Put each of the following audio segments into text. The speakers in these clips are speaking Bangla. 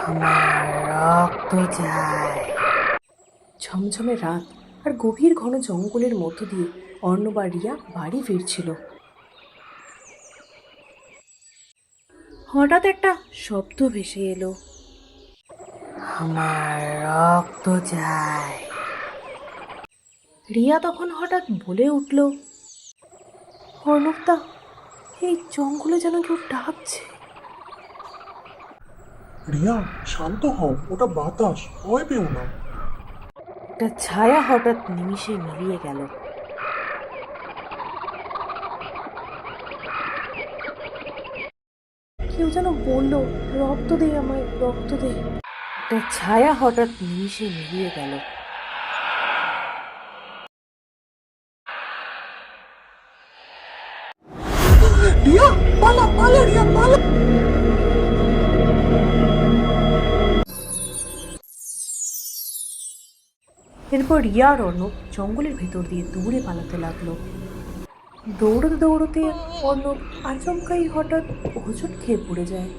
আমার রক্ত চাই। ঝমঝমে রাত আর গভীর ঘন জঙ্গলের মধ্য দিয়ে অর্ণব আর রিয়া বাড়ি ফিরছিল। হঠাৎ একটা শব্দ ভেসে এলো, আমার রক্ত চাই। রিয়া তখন হঠাৎ বলে উঠল, অর্ণবদা, এই জঙ্গলে যেন কেউ ডাকছে। রিয়া, শান্ত হও, ওটা বাতাস, ভয় পেও না। একটা ছায়া হঠাৎ নিমিষে মিলিয়ে গেল। কেউ যেন বলল, রক্ত দে আমায়, রক্ত দে। একটা ছায়া হঠাৎ নিমিষে মিলিয়ে গেল। রিয়া, পালা পালা, রিয়া পালা। এরপর রিয়া আর অর্ণব জঙ্গলের ভেতর দিয়ে দৌড়ে পালাতে লাগলো। দৌড়তে দৌড়তে অর্ণব আচমকাই হঠাৎ হোঁচট খেয়ে পড়ে যায়।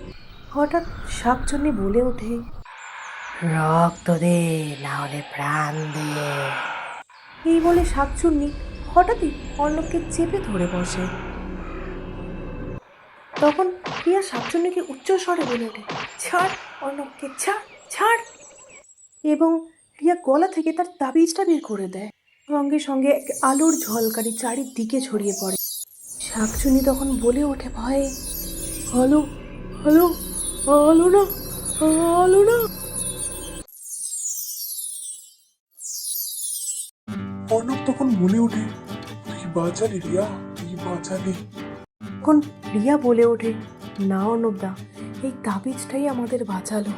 হঠাৎ শাকচুন্নি বলে ওঠে, রক্ত দে, না হলে প্রাণ দে। এই বলে শাকচুন্নি হঠাৎই অর্ণবকে চেপে ধরে বসে। তখন রিয়া শাকচুন্নিকে উচ্চ স্বরে বলে ওঠে, ছাড় অর্ণবকে, ছাড় ছাড়। এবং রিয়া গলা থেকে তার তাবিজটা বের করে দেয়। সঙ্গে সঙ্গে এক আলোর ঝলকারি চারিদিকে ছড়িয়ে পড়ে। শাকচুন্নি তখন বলে ওঠে ভয়ে, হ্যালো হ্যালো, আলো না, আলো না। অর্ণব তখন বলে ওঠে, তুই বাঁচালি রিয়া, তুই বাঁচালি। তখন রিয়া বলে ওঠে, না অর্ণবদা, এই তাবিজটাই আমাদের বাঁচালো।